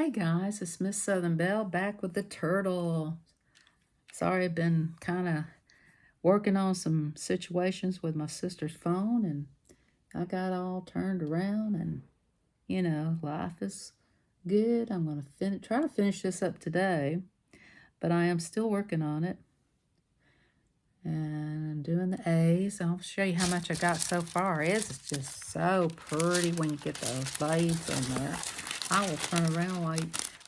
Hey guys, it's Miss Southern Belle back with the turtle. Sorry, I've been kind of working on some situations with my sister's phone and I got all turned around and life is good. I'm going to try to finish this up today, but I am still working on it. And I'm doing the A's. I'll show you how much I got so far. It's just so pretty when you get those blades in there. I will turn around like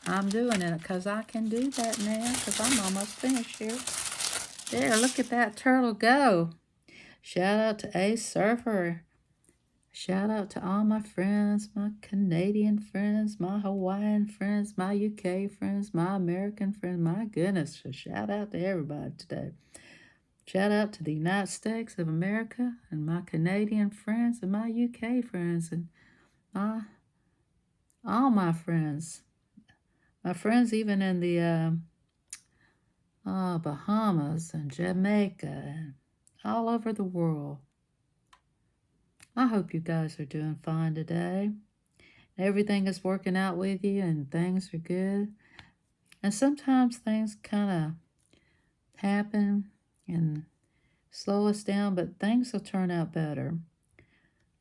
I'm doing it because I can do that now because I'm almost finished here. There, look at that turtle go. Shout out to Ace Surfer. Shout out to all my friends, my Canadian friends, my Hawaiian friends, my UK friends, my American friends. My goodness, so shout out to everybody today. Shout out to the United States of America and my Canadian friends and my UK friends and all my friends. My friends even in the Bahamas and Jamaica and all over the world. I hope you guys are doing fine today. Everything is working out with you and things are good. And sometimes things kind of happen and slow us down, but things will turn out better.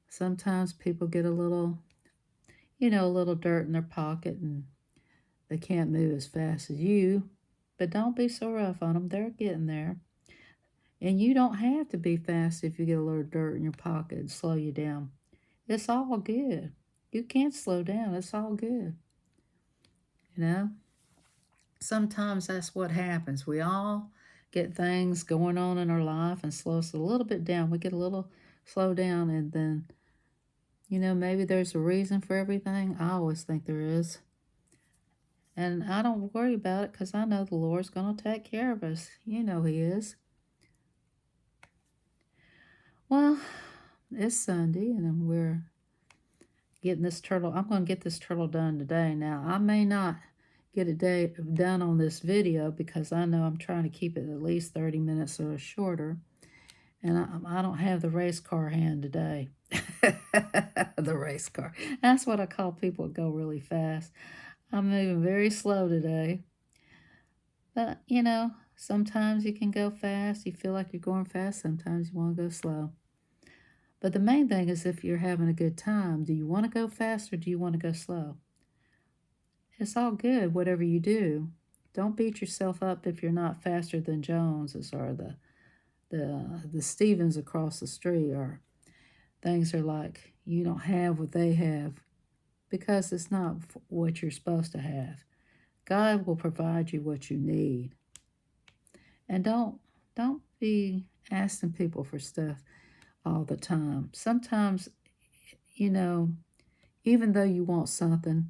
Sometimes people get a little dirt in their pocket and they can't move as fast as you. But don't be so rough on them. They're getting there. And you don't have to be fast if you get a little dirt in your pocket and slow you down. It's all good. You can't slow down. It's all good. You know? Sometimes that's what happens. We all get things going on in our life and slow us a little bit down. We get a little slow down and then, maybe there's a reason for everything. I always think there is. And I don't worry about it because I know the Lord's going to take care of us. You know He is. Well, it's Sunday and we're getting this turtle. I'm going to get this turtle done today. Now, I may not get it done on this video because I know I'm trying to keep it at least 30 minutes or shorter. And I don't have the race car hand today. The race car. That's what I call people that go really fast. I'm moving very slow today. But, sometimes you can go fast. You feel like you're going fast. Sometimes you want to go slow. But the main thing is if you're having a good time, do you want to go fast or do you want to go slow? It's all good, whatever you do. Don't beat yourself up if you're not faster than Joneses or the Stevens across the street, or things are like you don't have what they have because it's not what you're supposed to have. God will provide you what you need. And don't be asking people for stuff all the time. Sometimes, even though you want something,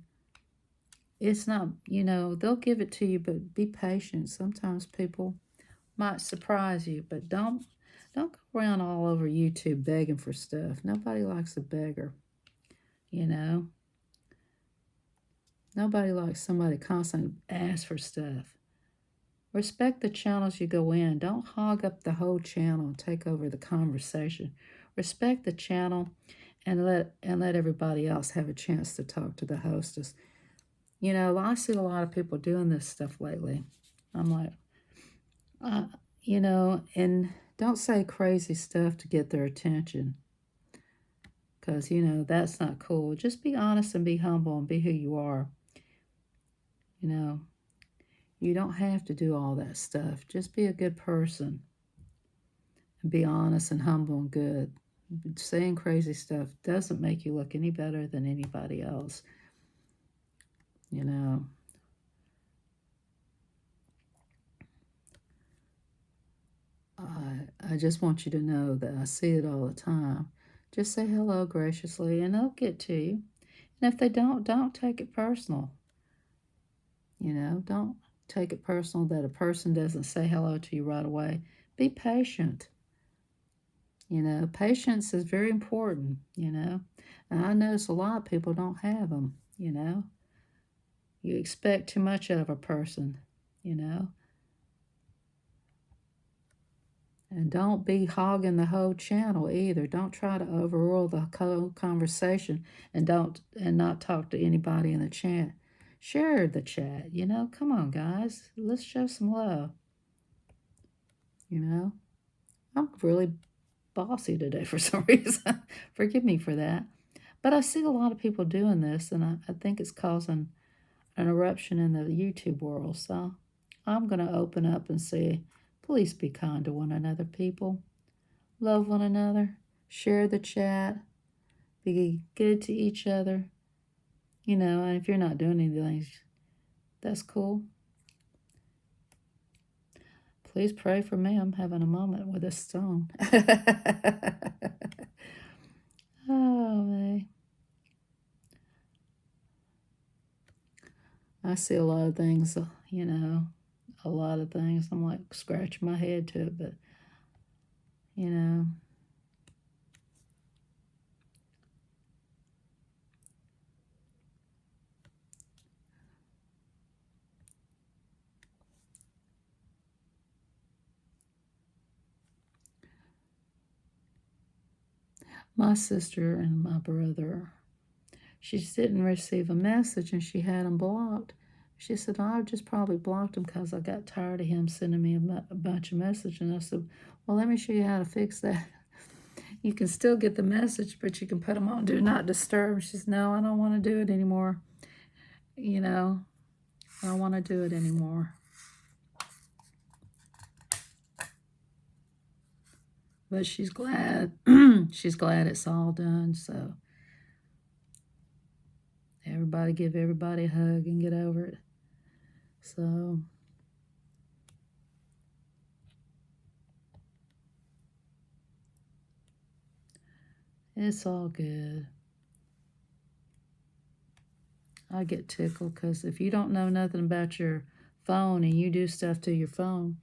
it's not, they'll give it to you, but be patient. Sometimes people might surprise you, but don't go around all over YouTube begging for stuff. Nobody likes a beggar, Nobody likes somebody constantly ask for stuff. Respect the channels you go in. Don't hog up the whole channel and take over the conversation. Respect the channel and let everybody else have a chance to talk to the hostess. I see a lot of people doing this stuff lately. I'm like, and don't say crazy stuff to get their attention. Because, that's not cool. Just be honest and be humble and be who you are. You don't have to do all that stuff. Just be a good person and be honest and humble and good. Saying crazy stuff doesn't make you look any better than anybody else. I just want you to know that I see it all the time. Just say hello graciously and they'll get to you. And if they don't take it personal. Don't take it personal that a person doesn't say hello to you right away. Be patient. Patience is very important, And I notice a lot of people don't have them, You expect too much out of a person, And don't be hogging the whole channel either. Don't try to overrule the whole conversation and not talk to anybody in the chat. Share the chat, you know. Come on, guys. Let's show some love, you know. I'm really bossy today for some reason. Forgive me for that. But I see a lot of people doing this, and I think it's causing an eruption in the YouTube world. So I'm going to open up and say, please be kind to one another, people. Love one another. Share the chat. Be good to each other. You know, and if you're not doing anything, that's cool. Please pray for me. I'm having a moment with this song. Oh, man. I see a lot of things, you know, a lot of things. I'm like scratching my head to it, but, you know. My sister and my brother, she just didn't receive a message and she had him blocked. She said, I just probably blocked him because I got tired of him sending me a bunch of messages. And I said, well, let me show you how to fix that. You can still get the message, but you can put them on Do Not Disturb. She said, no, I don't want to do it anymore. You know, I don't want to do it anymore. But she's glad. She's glad it's all done. So everybody give everybody a hug and get over it. So it's all good. I get tickled because if you don't know nothing about your phone and you do stuff to your phone,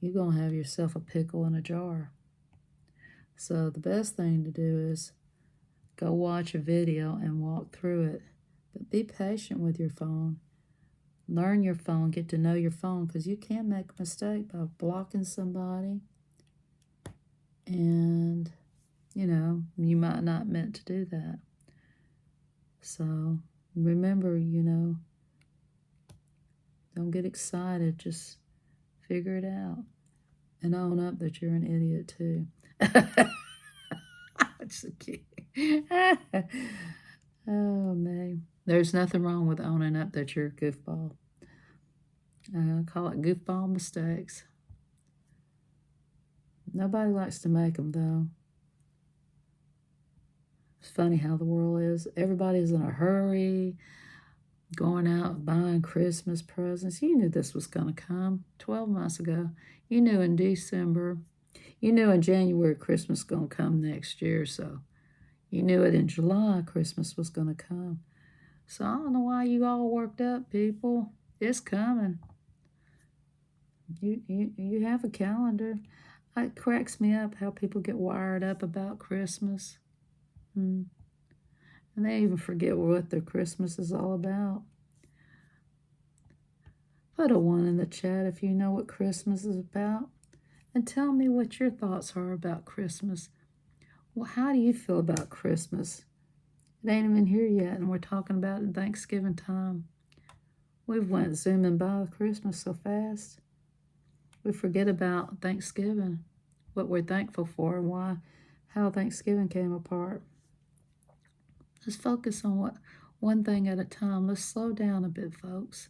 you're going to have yourself a pickle in a jar. So the best thing to do is go watch a video and walk through it. But be patient with your phone. Learn your phone, get to know your phone, because you can make a mistake by blocking somebody. And, you know, you might not meant to do that. So remember, you know, don't get excited. Just figure it out. And own up that you're an idiot, too. Just kidding. Oh, man. There's nothing wrong with owning up that you're a goofball. I call it goofball mistakes. Nobody likes to make them, though. It's funny how the world is. Everybody's in a hurry, going out buying Christmas presents. You knew this was going to come 12 months ago. You knew in December. You knew in January Christmas was going to come next year, so you knew it in July Christmas was going to come. So I don't know why you all worked up, people. It's coming. You have a calendar. It cracks me up how people get wired up about Christmas. And they even forget what their Christmas is all about. Put a 1 in the chat if you know what Christmas is about. And tell me what your thoughts are about Christmas. Well, how do you feel about Christmas? It ain't even here yet, and we're talking about it in Thanksgiving time. We've went zooming by Christmas so fast. We forget about Thanksgiving, what we're thankful for, and how Thanksgiving came apart. Let's focus on one thing at a time. Let's slow down a bit, folks.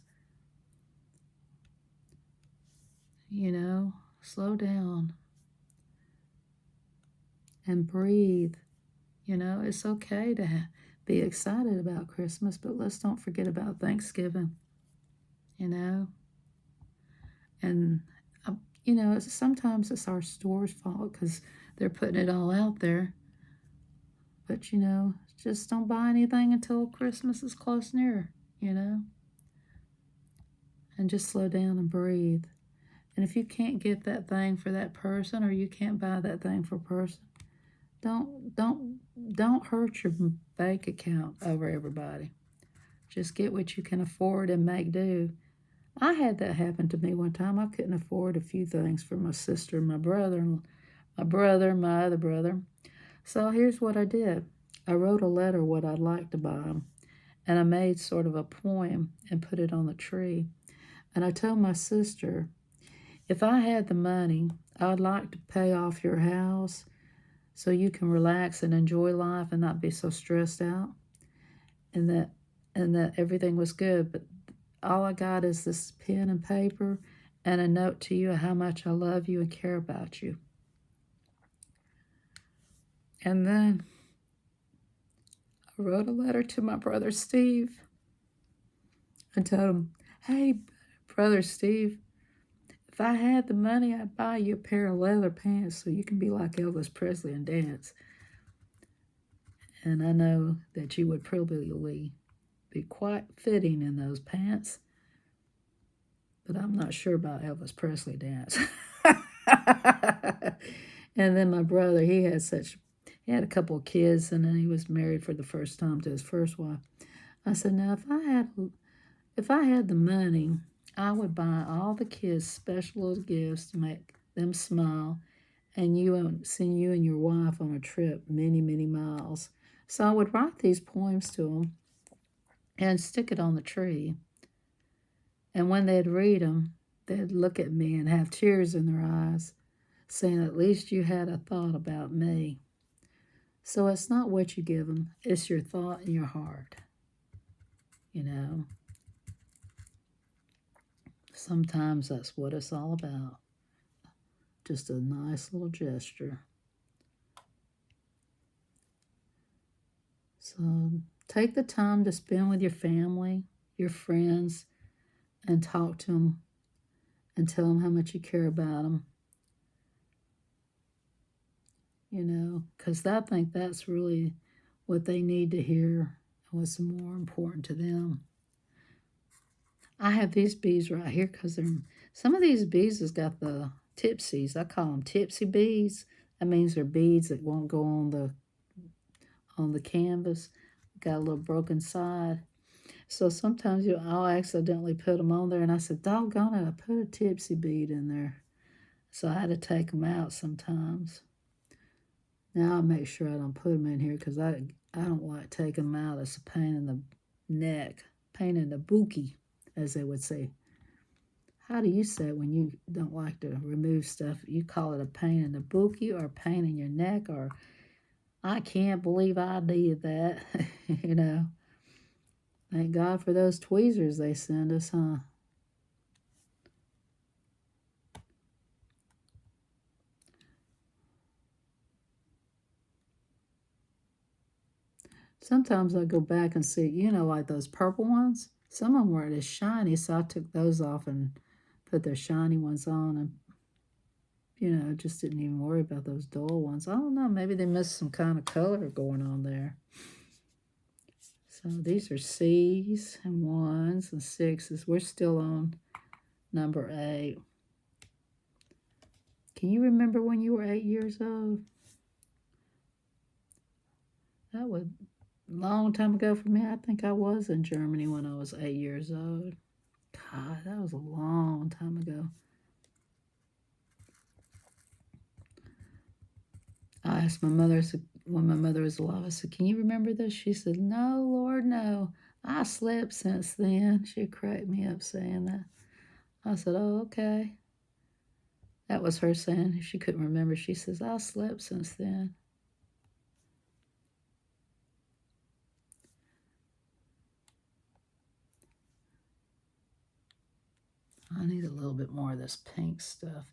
You know, slow down and breathe. You know, it's okay to be excited about Christmas, but let's don't forget about Thanksgiving, you know. And, you know, sometimes it's our store's fault because they're putting it all out there. But, you know, just don't buy anything until Christmas is close near, you know. And just slow down and breathe. And if you can't get that thing for that person, or you can't buy that thing for a person, don't hurt your bank account over everybody. Just get what you can afford and make do. I had that happen to me one time. I couldn't afford a few things for my sister and my other brother. So here's what I did. I wrote a letter what I'd like to buy them, And I made sort of a poem and put it on the tree. And I told my sister, if I had the money, I'd like to pay off your house so you can relax and enjoy life and not be so stressed out. And that everything was good. But all I got is this pen and paper and a note to you of how much I love you and care about you. And then I wrote a letter to my brother Steve and told him, hey, brother Steve, if I had the money, I'd buy you a pair of leather pants so you can be like Elvis Presley and dance. And I know that you would probably be quite fitting in those pants, but I'm not sure about Elvis Presley dance. And then my brother, he had a couple of kids, and then he was married for the first time to his first wife. I said, now if I had the money, I would buy all the kids special little gifts to make them smile, and send you and your wife on a trip many, many miles. So I would write these poems to them and stick it on the tree. And when they'd read them, they'd look at me and have tears in their eyes, saying, at least you had a thought about me. So it's not what you give them, it's your thought and your heart. You know, sometimes that's what it's all about. Just a nice little gesture. So take the time to spend with your family, your friends, and talk to them and tell them how much you care about them. You know, because I think that's really what they need to hear and what's more important to them. I have these bees right here because some of these bees has got the tipsies. I call them tipsy bees. That means they're beads that won't go on the canvas. Got a little broken side. So sometimes I'll accidentally put them on there, and I said, doggone it, I put a tipsy bead in there. So I had to take them out sometimes. Now I make sure I don't put them in here because I don't like taking them out. It's a pain in the neck, pain in the bookie, as they would say. How do you say it when you don't like to remove stuff? You call it a pain in the bookie or a pain in your neck, or I can't believe I did that. You know. Thank God for those tweezers they send us, huh? Sometimes I go back and see, like those purple ones. Some of them weren't as shiny, so I took those off and put the shiny ones on, and just didn't even worry about those dull ones. I don't know, maybe they missed some kind of color going on there. So these are C's and 1s and 6s. We're still on number 8. Can you remember when you were 8 years old? That was a long time ago for me. I think I was in Germany when I was 8 years old. God, that was a long time ago. I asked my mother, when my mother was alive, I said, can you remember this? She said, no, Lord, no. I slept since then. She cracked me up saying that. I said, oh, okay. That was her saying she couldn't remember. She says, I slept since then. I need a little bit more of this pink stuff.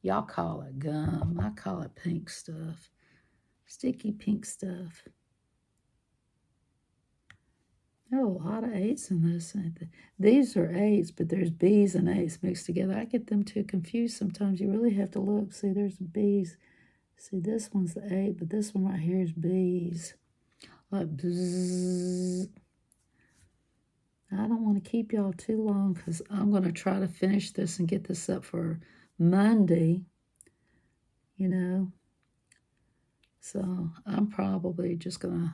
Y'all call it gum. I call it pink stuff. Sticky pink stuff. There are a lot of 8s in this. These are 8s, but there's B's and 8s mixed together. I get them too confused sometimes. You really have to look. See, there's B's. See, this one's the 8, but this one right here is B's. Like, bzzz. I don't want to keep y'all too long because I'm going to try to finish this and get this up for Monday, So I'm probably just going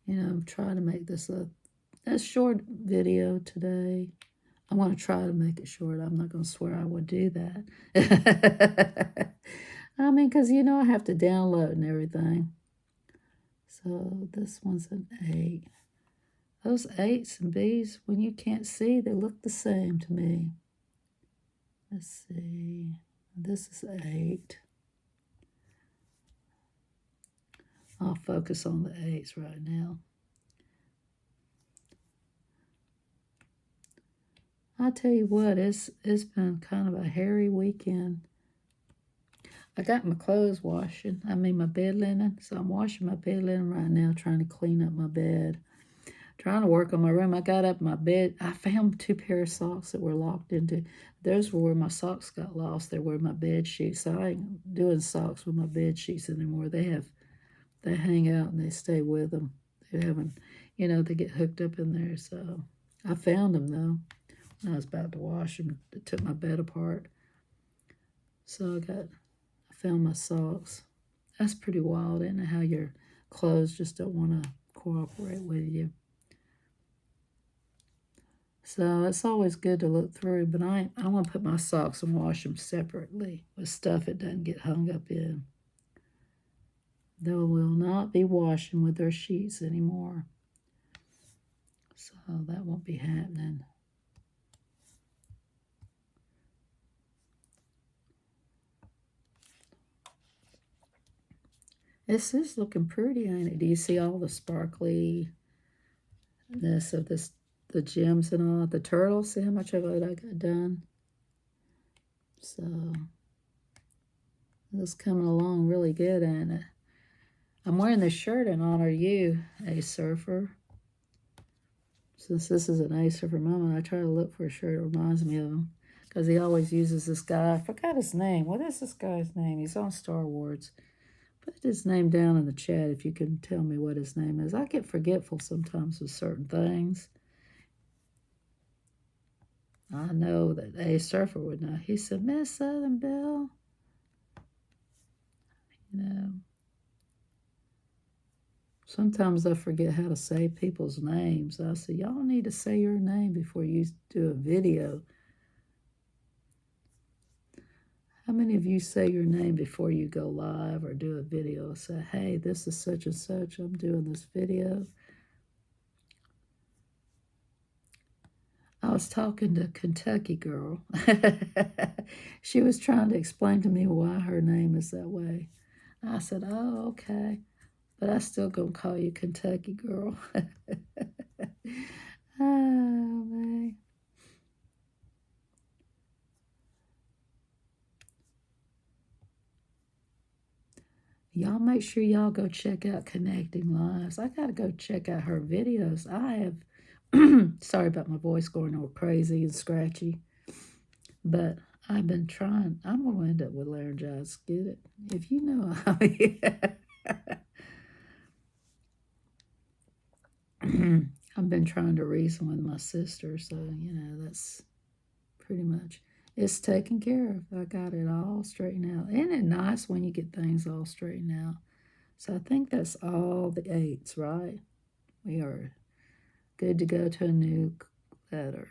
to, try to make this a short video today. I want to try to make it short. I'm not going to swear I would do that. I mean, because, I have to download and everything. So this one's an 8. Those 8s and B's, when you can't see, they look the same to me. Let's see. This is 8. I'll focus on the 8s right now. I tell you what, it's been kind of a hairy weekend. I got my clothes washing. I mean my bed linen. So I'm washing my bed linen right now, trying to clean up my bed. Trying to work on my room. I got up my bed. I found 2 pair of socks that were locked into. Those were where my socks got lost. They were my bed sheets. So I ain't doing socks with my bed sheets anymore. They hang out and they stay with them. They haven't, they get hooked up in there. So I found them though. When I was about to wash them, I took my bed apart. So I found my socks. That's pretty wild, isn't it? How your clothes just don't want to cooperate with you. So it's always good to look through, but I want to put my socks and wash them separately with stuff it doesn't get hung up in. They will not be washing with their sheets anymore. So that won't be happening. This is looking pretty, ain't it? Do you see all the sparkliness of this, the gems and all? The turtles, see how much of it I got done? So this is coming along really good, ain't it? I'm wearing this shirt in honor of you, Ace Surfer. Since this is an Ace Surfer moment, I try to look for a shirt that reminds me of him. Because he always uses this guy. I forgot his name. What is this guy's name? He's on Star Wars. Put his name down in the chat if you can tell me what his name is. I get forgetful sometimes with certain things. I know that Ace Surfer would know. He said, Miss Southern Belle. Sometimes I forget how to say people's names. I say, y'all need to say your name before you do a video. How many of you say your name before you go live or do a video? Say, hey, this is such and such. I'm doing this video. I was talking to Kentucky girl. She was trying to explain to me why her name is that way. I said, oh, okay. But I still gonna call you Kentucky girl. Oh, man. Y'all make sure y'all go check out Connecting Lives. I got to go check out her videos. I have, sorry about my voice going all crazy and scratchy, but I've been trying. I'm going to end up with laryngitis. Get it? If you know how I've been trying to reason with my sister, so, that's pretty much. It's taken care of. I got it all straightened out. Isn't it nice when you get things all straightened out? So I think that's all the 8s, right? We are good to go to a new letter.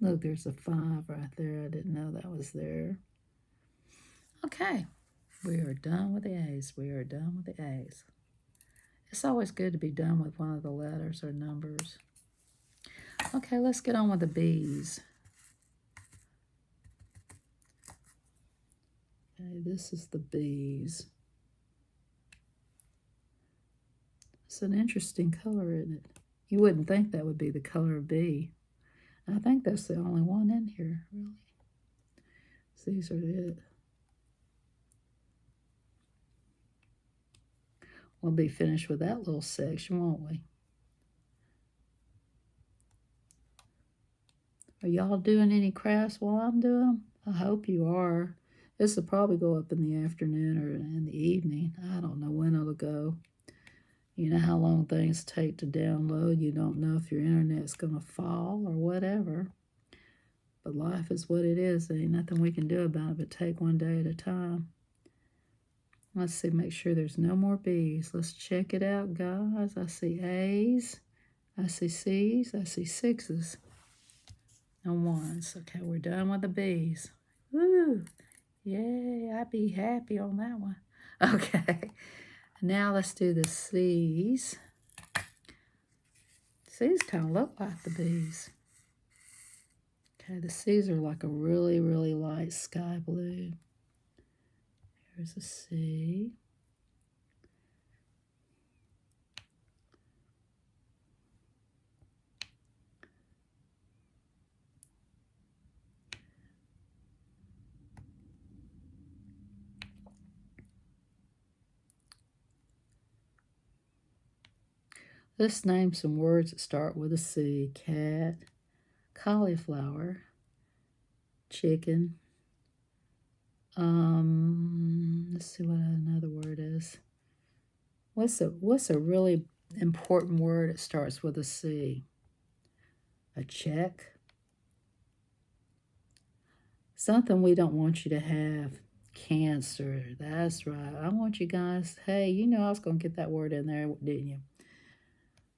Look, there's a 5 right there. I didn't know that was there. Okay, we are done with the A's. We are done with the A's. It's always good to be done with one of the letters or numbers. Okay, let's get on with the B's. Okay, this is the B's. It's an interesting color, isn't it? You wouldn't think that would be the color of B. I think that's the only one in here, really. So these are it. We'll be finished with that little section, won't we? Are y'all doing any crafts while I'm doing them? I hope you are. This will probably go up in the afternoon or in the evening. I don't know when it'll go. You know how long things take to download. You don't know if your internet's going to fall or whatever. But life is what it is. There ain't nothing we can do about it but take one day at a time. Let's see, make sure there's no more B's. Let's check it out, guys. I see A's. I see C's. I see 6s. And 1s. Okay, we're done with the B's. Woo! Yay, I'd be happy on that one. Okay, now let's do the C's. These kind of look like the bees. Okay, the C's are like a really, really light sky blue. Here's a C. Let's name some words that start with a C. Cat, cauliflower, chicken. Let's see what another word is. What's a really important word that starts with a C? A check. Something we don't want you to have. Cancer. That's right. I want you guys, hey, you know I was going to get that word in there, didn't you?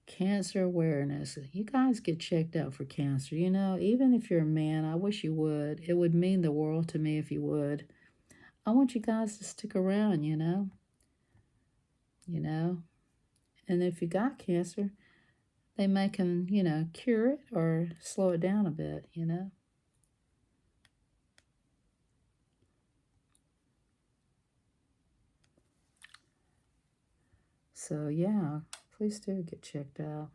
Cancer awareness. You guys get checked out for cancer. You know, even if you're a man, I wish you would. It would mean the world to me if you would. I want you guys to stick around, you know. You know. And if you got cancer, they may can, you know, cure it or slow it down a bit, you know. So, yeah, please do get checked out.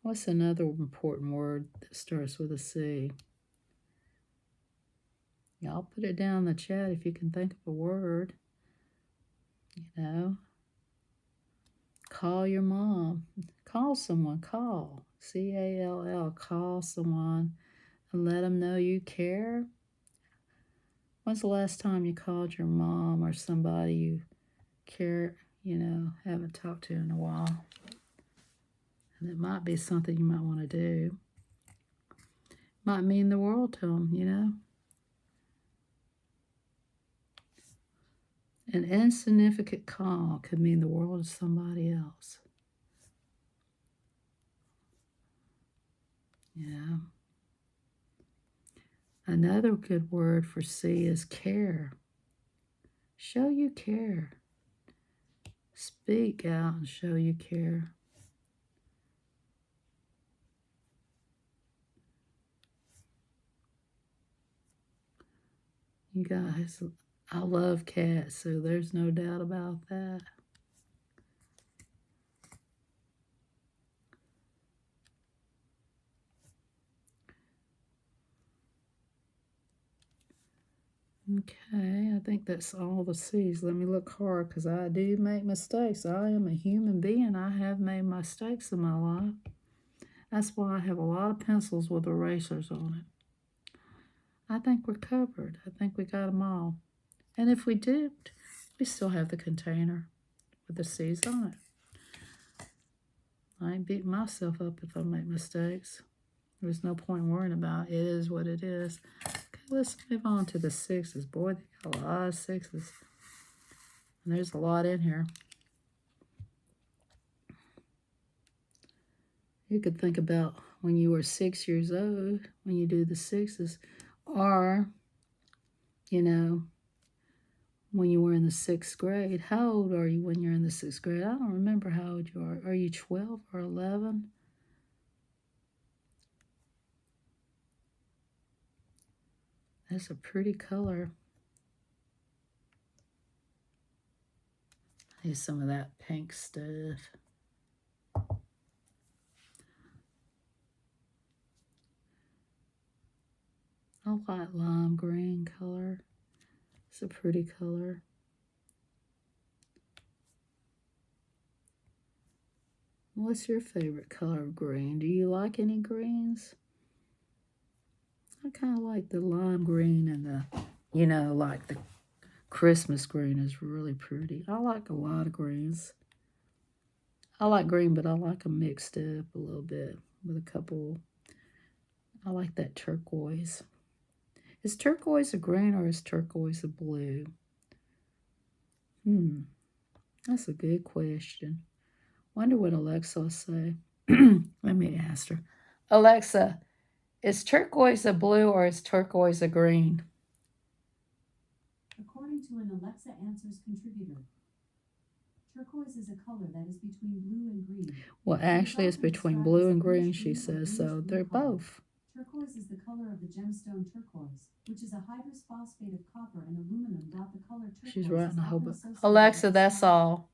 What's another important word that starts with a C? Y'all put it down in the chat if you can think of a word. You know, call your mom. Call someone. Call. C-A-L-L. Call someone and let them know you care. When's the last time you called your mom or somebody you care, you know, haven't talked to in a while? And it might be something you might want to do. Might mean the world to them, you know. An insignificant call could mean the world to somebody else. Yeah. Another good word for C is care. Show you care. Speak out and show you care. You guys, I love cats, so there's no doubt about that. Okay, I think that's all the C's. Let me look hard because I do make mistakes. I am a human being. I have made mistakes in my life. That's why I have a lot of pencils with erasers on it. I think we're covered. I think we got them all. And if we did, we still have the container with the C's on it. I ain't beating myself up if I make mistakes. There's no point worrying about it. It is what it is. Okay, let's move on to the sixes. Boy, they got a lot of sixes. And there's a lot in here. You could think about when you were 6 years old, when you do the sixes, or, you know, when you were in the 6th grade. How old are you when you're in the 6th grade? I don't remember how old you are. Are you 12 or 11? That's a pretty color. Here's some of that pink stuff. I like lime green color. It's a pretty color. What's your favorite color of green? Do you like any greens? I kind of like the lime green and the, you know, like the Christmas green is really pretty. I like a lot of greens. I like green, but I like them mixed up a little bit with a couple. I like that turquoise. Is turquoise a green or is turquoise a blue? That's a good question. Wonder what Alexa will say. Let me ask her. Alexa, is turquoise a blue or is turquoise a green? According to an Alexa Answers contributor, Turquoise is a color that is between blue and green. Well, actually, it's between blue and green, she says, so they're both. Turquoise is the color of the gemstone turquoise, which is a hydrous phosphate of copper and aluminum. The color turquoise She's writing a whole book. book. Alexa, that's all.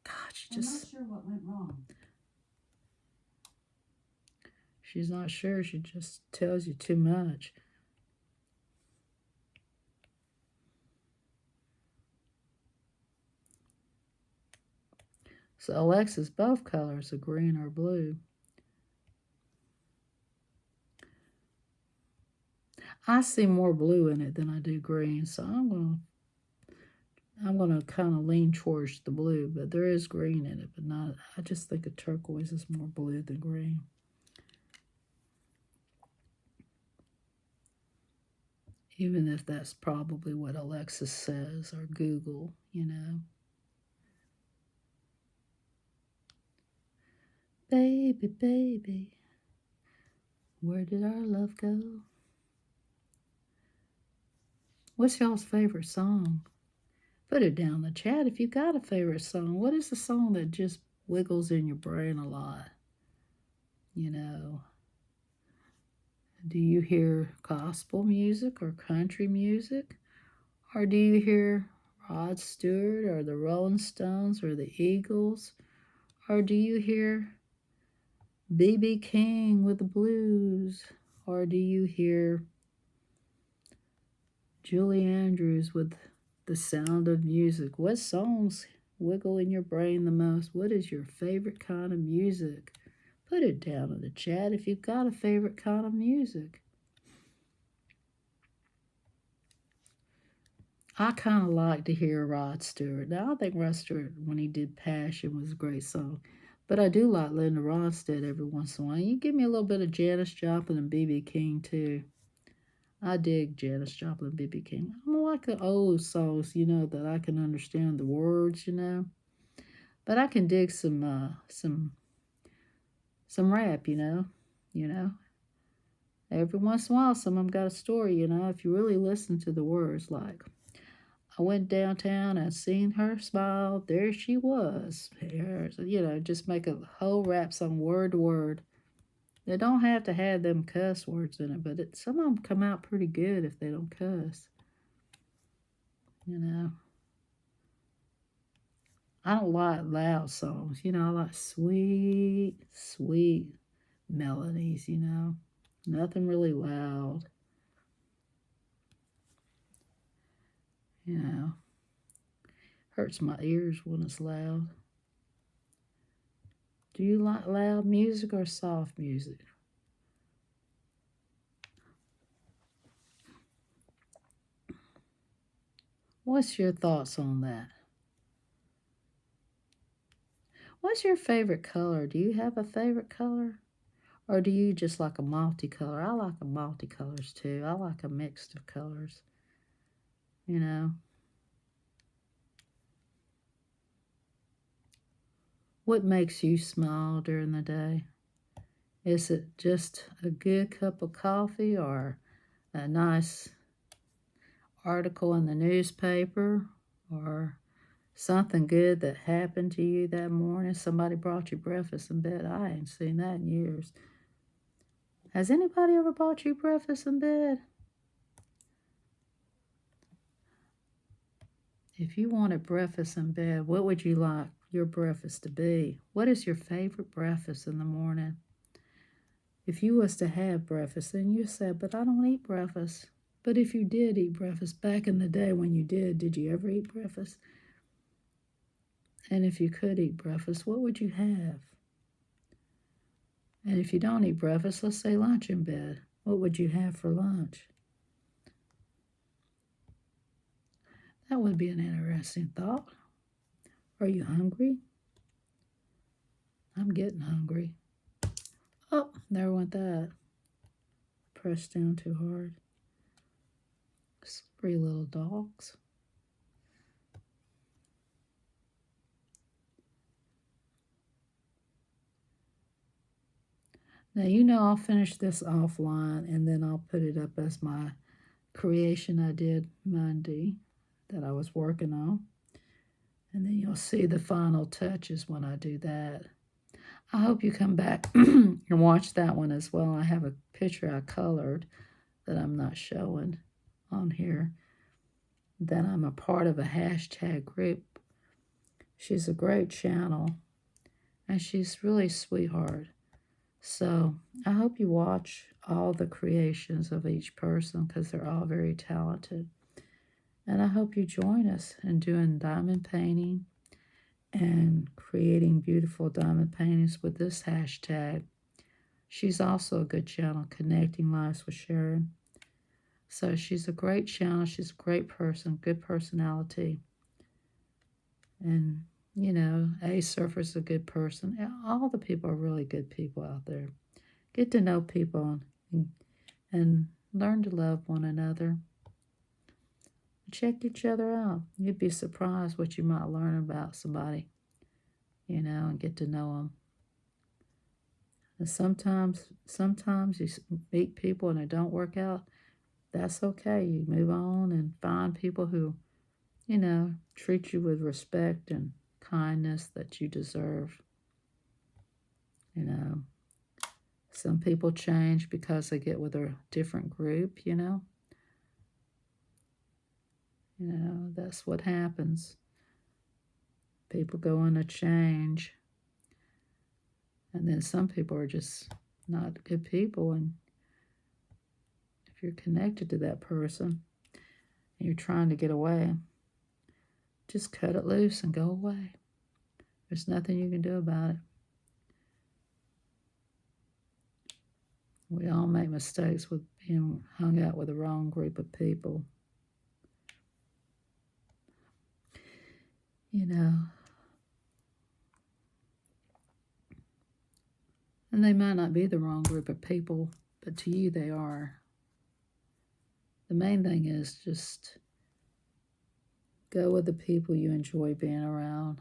God, she just... I'm not sure what went wrong. She's not sure. She just tells you too much. So Alexa's both colors are green or blue. I see more blue in it than I do green, so I'm gonna kind of lean towards the blue, but there is green in it, but not. I just think a turquoise is more blue than green. Even if that's probably what Alexa says or Google, you know. Baby, baby, where did our love go? What's y'all's favorite song? Put it down in the chat if you got a favorite song. What is the song that just wiggles in your brain a lot? You know, do you hear gospel music or country music? Or do you hear Rod Stewart or the Rolling Stones or the Eagles? Or do you hear B.B. King with the blues? Or do you hear Julie Andrews with The Sound of Music? What songs wiggle in your brain the most? What is your favorite kind of music? Put it down in the chat if you've got a favorite kind of music. I kind of like to hear Rod Stewart. Now, I think Rod Stewart, when he did Passion, was a great song. But I do like Linda Ronstadt every once in a while. You give me a little bit of Janis Joplin and B.B. King, too. I dig Janis Joplin and B.B. King. I don't like the old songs, you know, that I can understand the words, you know. But I can dig some rap, you know. Every once in a while, some of them got a story, you know, if you really listen to the words, like, I went downtown and seen her smile. There she was. You know, just make a whole rap song word to word. They don't have to have them cuss words in it, but some of them come out pretty good if they don't cuss. You know. I don't like loud songs. You know, I like sweet, sweet melodies, you know. Nothing really loud. You know. Hurts my ears when it's loud. Do you like loud music or soft music? What's your thoughts on that? What's your favorite color? Do you have a favorite color? Or do you just like a multicolor? I like a multicolors too. I like a mix of colors. You know. What makes you smile during the day? Is it just a good cup of coffee or a nice article in the newspaper or something good that happened to you that morning? Somebody brought you breakfast in bed. I ain't seen that in years. Has anybody ever bought you breakfast in bed? If you wanted breakfast in bed, what would you like your breakfast to be? What is your favorite breakfast in the morning? If you was to have breakfast, then you said, but I don't eat breakfast. But if you did eat breakfast back in the day when you did you ever eat breakfast? And if you could eat breakfast, what would you have? And if you don't eat breakfast, let's say lunch in bed, what would you have for lunch? That would be an interesting thought. Are you hungry? I'm getting hungry. Oh, there went that. Pressed down too hard. Slippery little dogs. Now, you know, I'll finish this offline and then I'll put it up as my creation I did Monday that I was working on. And then you'll see the final touches when I do that. I hope you come back and watch that one as well. I have a picture I colored that I'm not showing on here. That I'm a part of a hashtag group. She's a great channel, and she's really sweetheart. So I hope you watch all the creations of each person because they're all very talented. And I hope you join us in doing diamond painting and creating beautiful diamond paintings with this hashtag. She's also a good channel, Connecting Lives with Sharon. So she's a great channel. She's a great person, good personality. And, you know, A Surfer's a good person. All the people are really good people out there. Get to know people and learn to love one another. Check each other out. You'd be surprised what you might learn about somebody, you know, and get to know them. And sometimes you meet people and it don't work out. That's okay. You move on and find people who, you know, treat you with respect and kindness that you deserve. You know, some people change because they get with a different group, you know. You know, that's what happens. People go on a change. And then some people are just not good people. And if you're connected to that person and you're trying to get away, just cut it loose and go away. There's nothing you can do about it. We all make mistakes with being hung out with the wrong group of people. You know. And they might not be the wrong group of people, but to you they are. The main thing is just go with the people you enjoy being around.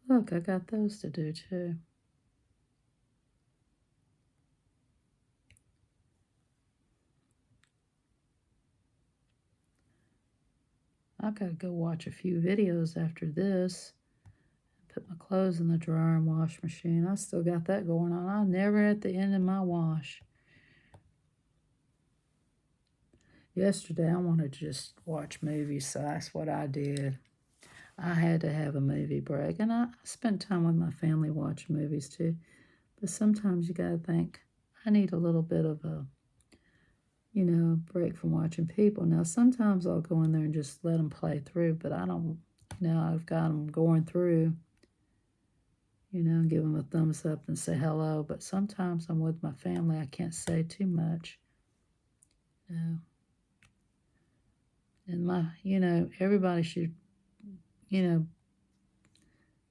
Look, I got those to do too. I gotta go watch a few videos after this. Put my clothes in the dryer and wash machine. I still got that going on. I'm never at the end of my wash. Yesterday, I wanted to just watch movies, so that's what I did. I had to have a movie break, and I spent time with my family watching movies too. But sometimes you gotta think, I need a little bit of a, you know, break from watching people. Now, sometimes I'll go in there and just let them play through, but I don't, you know, I've got them going through, you know, give them a thumbs up and say hello. But sometimes I'm with my family, I can't say too much. You know. And you know, everybody should, you know,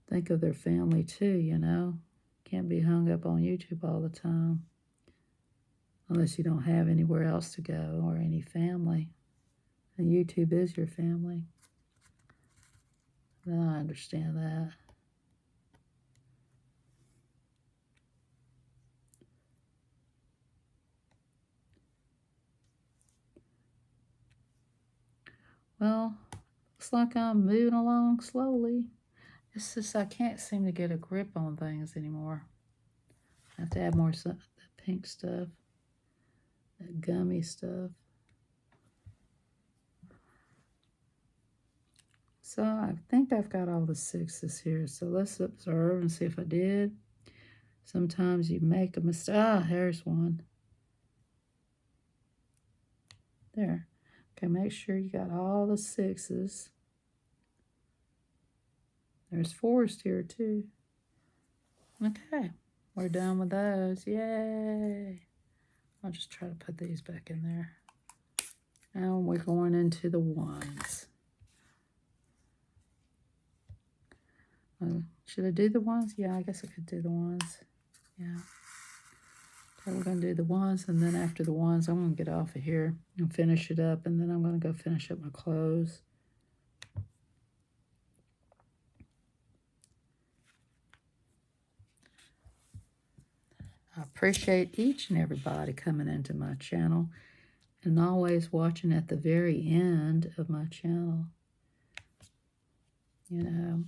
think of their family too, you know. Can't be hung up on YouTube all the time. Unless you don't have anywhere else to go or any family. And YouTube is your family. Then I understand that. Well, looks like I'm moving along slowly. It's just I can't seem to get a grip on things anymore. I have to add more stuff, that pink stuff, that gummy stuff. So I think I've got all the 6s here. So let's observe and see if I did. Sometimes you make a mistake. Ah, here's one. There. Okay, make sure you got all the 6s. There's 4s here too. Okay, we're done with those. Yay! I'll just try to put these back in there. Now we're going into the 1s. Should I do the 1s? Yeah, I guess I could do the 1s. Yeah. Okay, we're going to do the 1s, and then after the 1s, I'm going to get off of here and finish it up, and then I'm going to go finish up my clothes. I appreciate each and everybody coming into my channel and always watching at the very end of my channel. You know,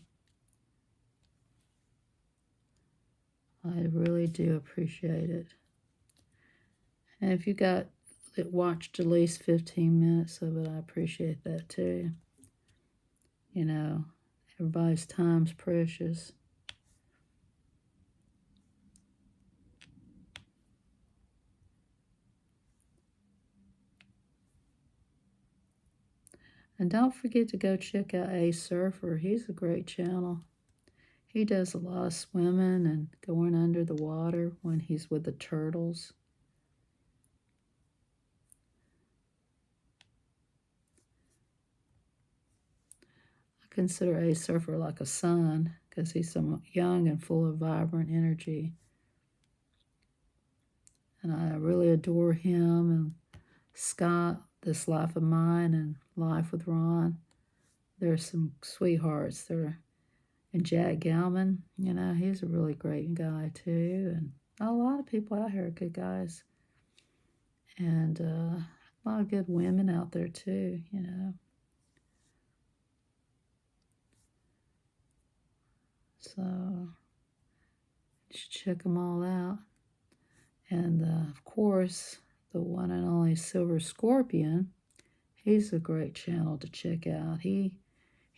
I really do appreciate it. And if you got it watched at least 15 minutes of it, I appreciate that too. You know, everybody's time's precious. And don't forget to go check out Ace Surfer. He's a great channel. He does a lot of swimming and going under the water when he's with the turtles. I consider Ace Surfer like a son because he's so young and full of vibrant energy. And I really adore him and Scott, This Life of Mine, and Life with Ron. There's some sweethearts there. And Jack Galman, you know, he's a really great guy too. And a lot of people out here are good guys. And a lot of good women out there too, you know. So you should check them all out. And of course, the one and only Silver Scorpion, he's a great channel to check out. He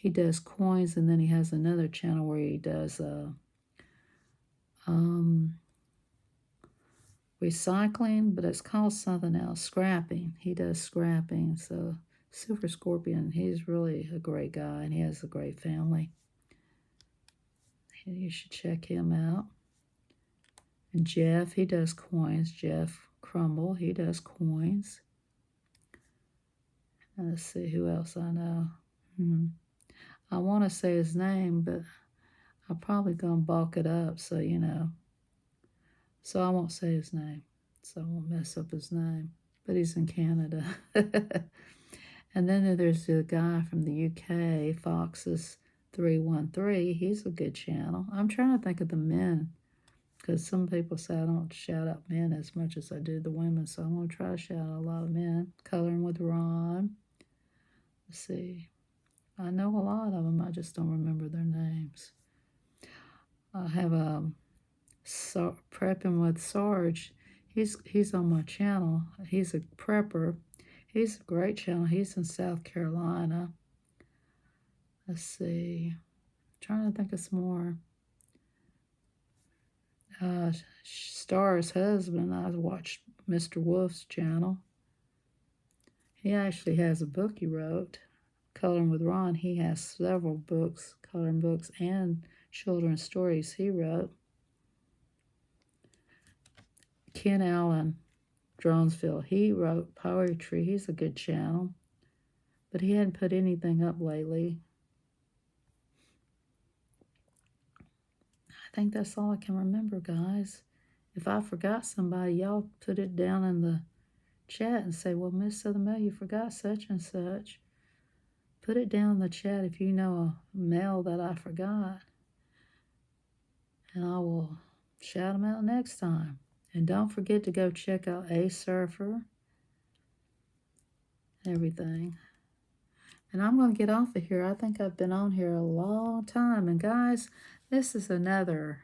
does coins, and then he has another channel where he does recycling, but it's called something else, scrapping. He does scrapping. So Silver Scorpion, he's really a great guy, and he has a great family. You should check him out. And Jeff, he does coins. Jeff Crumble, he does coins. And let's see who else I know. I want to say his name, but I'm probably going to bulk it up, so you know. So I won't say his name, so I won't mess up his name. But he's in Canada. And then there's the guy from the UK, Foxes 313. He's a good channel. I'm trying to think of the men, because some people say I don't shout out men as much as I do the women, so I'm going to try to shout out a lot of men. Coloring with Ron. Let's see. I know a lot of them, I just don't remember their names. I have Prepping with Sarge. He's on my channel. He's a prepper. He's a great channel. He's in South Carolina. Let's see. I'm trying to think of some more. Star's husband, I watched Mr. Wolf's channel. He actually has a book he wrote, Coloring with Ron. He has several books, coloring books and children's stories he wrote. Ken Allen, Dronesville, he wrote poetry. He's a good channel, but he hadn't put anything up lately. I think that's all I can remember, guys. If I forgot somebody, y'all put it down in the chat and say, well, Miss Southern Belle, you forgot such and such. Put it down in the chat if you know a male that I forgot. And I will shout them out next time. And don't forget to go check out Ace Surfer. Everything. And I'm going to get off of here. I think I've been on here a long time. And guys, this is another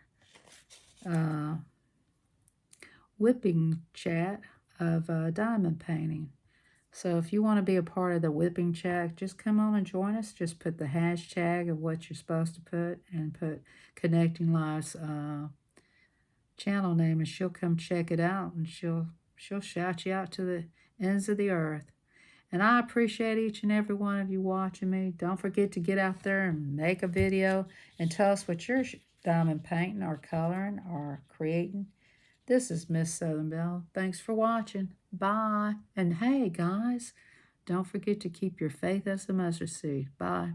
whipping chat of diamond painting. So if you want to be a part of the whipping chat, just come on and join us. Just put the hashtag of what you're supposed to put and put Connecting Lives channel name, and she'll come check it out, and she'll shout you out to the ends of the earth. And I appreciate each and every one of you watching me. Don't forget to get out there and make a video and tell us what you're diamond painting or coloring or creating. This is Miss Southern Belle. Thanks for watching. Bye. And hey, guys, don't forget to keep your faith as a mustard seed. Bye.